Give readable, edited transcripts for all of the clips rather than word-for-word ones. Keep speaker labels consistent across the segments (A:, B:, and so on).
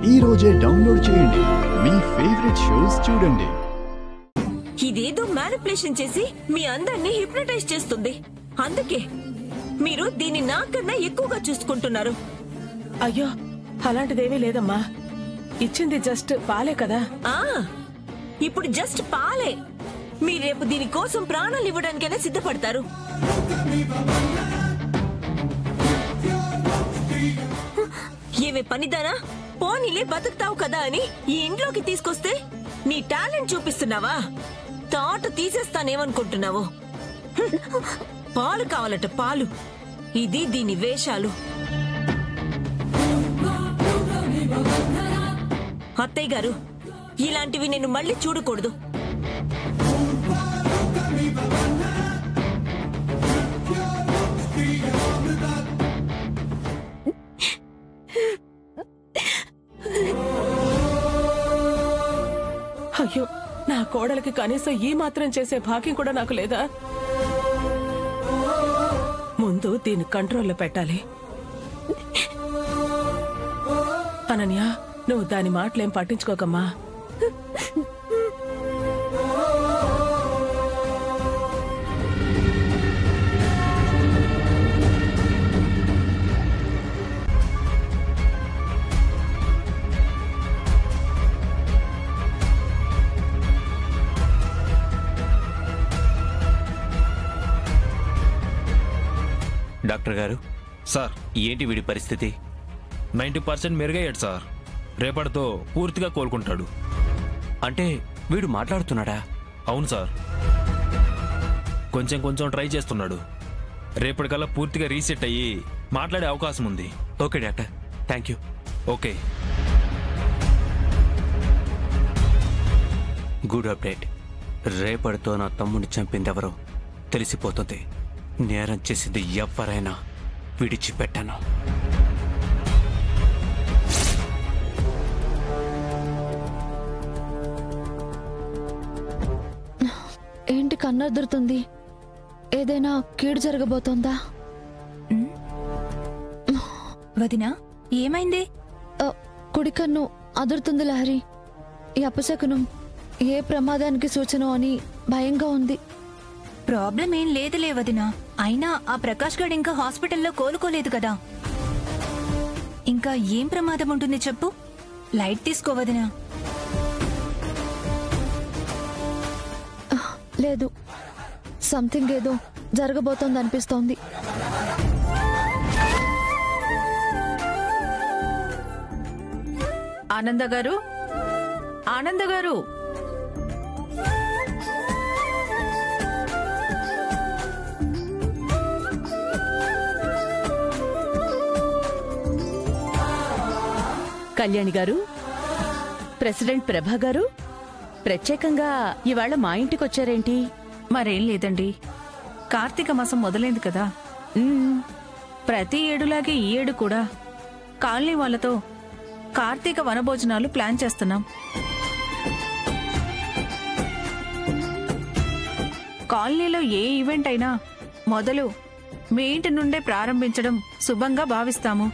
A: ఈ రోజే డౌన్లోడ్ చేయండి, మీ ఫేవరెట్ షోస్ చూడండి.
B: ఇదేదో మ్యానిపులేషన్ చేసి మీ అందరినీ హిప్నటైజ్ చేస్తుంది. అందుకే మీరు దీన్ని నాకన్నా ఎక్కువగా చూసుకుంటున్నారు.
C: అయ్యో, అలాంటిదేమీ లేదమ్మా. ఇచ్చింది జస్ట్ పాలే కదా.
B: ఇప్పుడు జస్ట్ పాలే. మీరేపు దీనికోసం ప్రాణాలు ఇవ్వడానికైనా సిద్ధపడతారు. ఏమే పనిదానా, పోనీలే బతుకుతావు కదా అని ఈ ఇంట్లోకి తీసుకొస్తే నీ టాలెంట్ చూపిస్తున్నావా? తాట తీసేస్తానేమనుకుంటున్నావు? పాలు కావాలట, పాలు. ఇది దీని వేషాలు. అత్తయ్య గారు, ఇలాంటివి నేను మళ్ళీ చూడకూడదు.
C: అయ్యో, నా కోడలికి కనీసం ఈ మాత్రం చేసే భాగ్యం కూడా నాకు లేదా? ముందు దీన్ని కంట్రోల్లో పెట్టాలి. అనన్య, నువ్వు దాని మాటలేం పట్టించుకోకమ్మా.
D: డాక్టర్ గారు,
E: సార్,
D: ఏంటి వీడి పరిస్థితి?
E: 90% మెరుగయ్యాడు సార్. రేపటితో పూర్తిగా కోలుకుంటాడు.
D: అంటే వీడు మాట్లాడుతున్నాడా?
E: అవును సార్, కొంచెం కొంచెం ట్రై చేస్తున్నాడు. రేపటికల్లా పూర్తిగా రీసెట్ అయ్యి మాట్లాడే అవకాశం ఉంది.
D: Okay doctor, thank you.
E: Okay.
D: Good update. రేపటితో నా తమ్ముడిని చంపిందెవరో తెలిసిపోతుంది. నేరం చేసింది ఎవరైనా విడిచిపెట్టాను.
F: ఏంటి కన్నదురుతుంది? ఏదైనా కీడు జరగబోతోందా?
G: వదినా, ఏమైంది?
F: కుడి కన్ను అదురుతుంది లహరి. ఈ అపశకునం ఏ ప్రమాదానికి సూచన అని భయంగా ఉంది.
G: ప్రాబ్లం ఏం లేదులే వదినా. అయినా ఆ ప్రకాష్ గడ్ ఇంకా హాస్పిటల్లో కోలుకోలేదు కదా. ఇంకా ఏం ప్రమాదం ఉంటుంది చెప్పు? లైట్ తీసుకో వదినా.
F: లేదు, సంథింగ్ ఏదో జరగబోతోంది అనిపిస్తోంది.
H: ఆనంద గారు, ఆనంద గారు,
I: కళ్యాణి గారు, ప్రెసిడెంట్ ప్రభా గారు, ప్రత్యేకంగా ఇవాళ మా ఇంటికొచ్చారేంటి?
H: మరేం లేదండి, కార్తీక మాసం మొదలైంది కదా. ప్రతి ఏడులాగే ఈ ఏడు కూడా కాలనీ వాళ్లతో కార్తీక వనభోజనాలు ప్లాన్ చేస్తున్నాం. కాలనీలో ఏ ఈవెంట్ అయినా మొదలు మీ ఇంటి నుండే ప్రారంభించడం శుభంగా భావిస్తాము.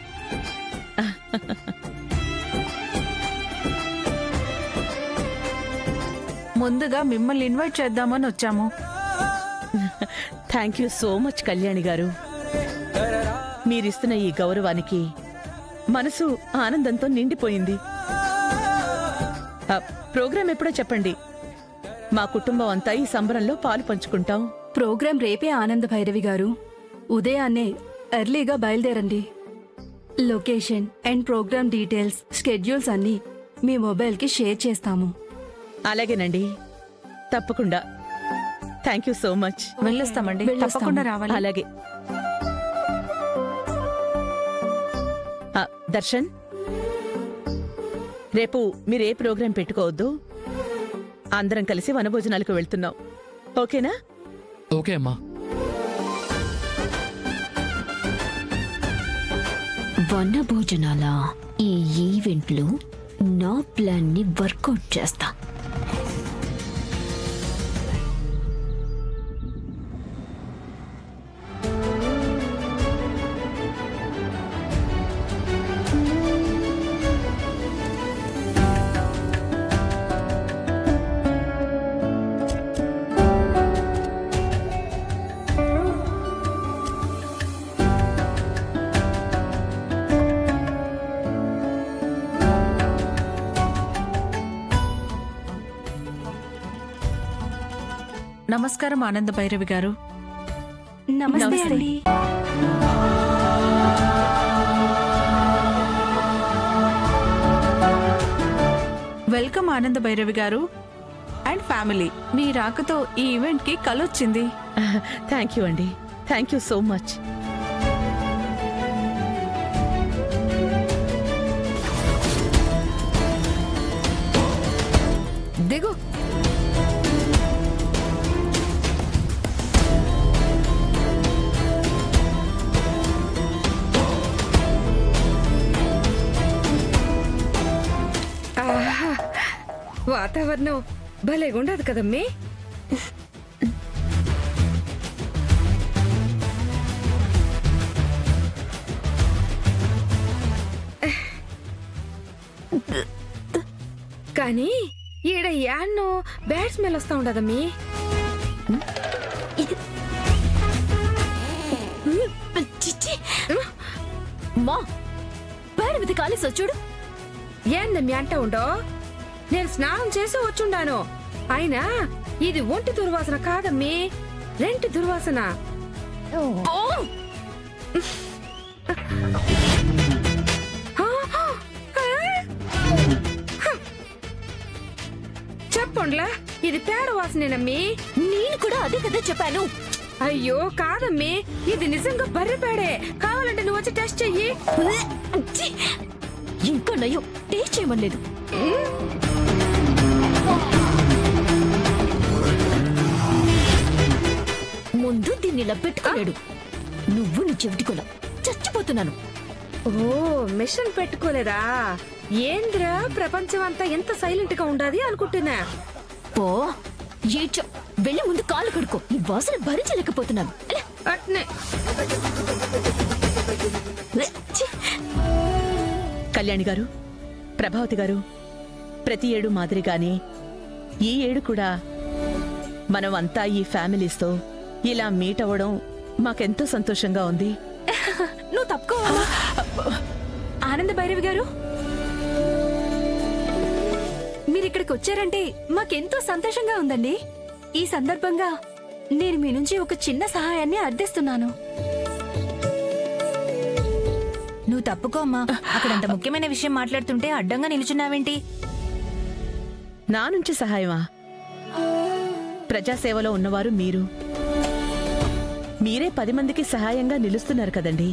H: ముందుగా మిమ్మల్ని ఇన్వైట్ చేద్దామని వచ్చాము.
I: Thank you so much Kalyani గారు. మీరిస్తున్న ఈ గౌరవానికి మనసు ఆనందంతో నిండిపోయింది. ప్రోగ్రాం ఎప్పుడో చెప్పండి, మా కుటుంబం అంతా ఈ సంబరంలో పాలు పంచుకుంటాం.
J: ప్రోగ్రాం రేపే ఆనంద భైరవి గారు. ఉదయాన్నే ఎర్లీగా బయలుదేరండి. Location and program details, schedules అన్నీ మీ మొబైల్కి షేర్ చేస్తాము.
I: అలాగేనండి, తప్పకుండా. Thank you so much.
H: వెళ్ళొస్తామండి, తప్పకుండా రావాలి.
I: అలాగే. దర్శన్, రేపు మీరే ప్రోగ్రాం పెట్టుకోవద్దు. అందరం కలిసి వనభోజనాలకు వెళ్తున్నాం, ఓకేనా?
K: ఓకే అమ్మా.
L: వనభోజనాల ఈ ఈవెంట్లో నా ప్లాన్ ని వర్కౌట్ చేస్తా.
H: నమస్కారం ఆనంద భైరవి గారు.
J: నమస్తే అండి.
H: వెల్కమ్ ఆనంద భైరవి గారు అండ్ ఫ్యామిలీ. మీ రాకతో ఈ ఈవెంట్ కి కలొచ్చింది.
I: థ్యాంక్ యూ అండి. Thank you so much.
F: దిగు.
K: వాతావరణం భలేగుండదు కదమ్మీ. కానీ ఈడ యాన్నో బ్యాడ్ స్మెల్ వస్తా ఉండదమ్మీ.
L: మా పేడ మీద కాలేసో చూడు.
K: ఏందమ్మీ అంటా ఉండో? నేను స్నానం చేసి వచ్చుండాను. అయినా ఇది ఒంటి దుర్వాసన కాదమ్మీ, రెంటి దుర్వాసన. చెప్పండ్లా, ఇది పేడ వాసనేనమ్మీ.
L: నేను కూడా అదే కదా చెప్పాను.
K: అయ్యో కాదమ్మీ, ఇది నిజంగా బర్రె పేడే. కావాలంటే నువ్వు వచ్చి టెస్ట్ చెయ్యి.
L: ఇంకా నయ్యో టేస్ట్ చేయమలేదు. ముందు దీన్ని ఇలా పెట్టుకోలేడు. నువ్వు నీ చెవిటికోలా చచ్చిపోతున్నాను.
K: ఓ మిషన్ పెట్టుకోలేదా? ఏంద్రా ప్రపంచం అంతా ఎంత సైలెంట్ గా ఉండాది అనుకుంటున్నా.
L: పో ఏడ్చో, వెళ్ళి ముందు కాళ్ళు కడుకో. ఈ వాసన భరించలేకపోతున్నాను.
K: అట్నే.
I: కళ్యాణి గారు, ప్రభావతి గారు, ప్రతి ఏడు మాదిరిగానే ఈ ఏడు కూడా మనం అంతా ఈ ఫ్యామిలీస్తో ఇలా మీట్ అవ్వడం మాకెంతో సంతోషంగా ఉంది.
J: నువ్వు తప్పుకో ఆనంద భైరవి గారు. మీరు ఇక్కడికి వచ్చారంటే మాకెంతో సంతోషంగా ఉందండి. ఈ సందర్భంగా నేను మీ నుంచి ఒక చిన్న సహాయాన్ని అర్థిస్తున్నాను.
G: నువ్వు తప్పుకో అమ్మా. అక్కడంత ముఖ్యమైన విషయం మాట్లాడుతుంటే అడ్డంగా నిలుచున్నావేంటి?
I: నా నుంచి సహాయమా? ప్రజాసేవలో ఉన్నవారు మీరే 10 మందికి సహాయంగా నిలుస్తున్నారు కదండి.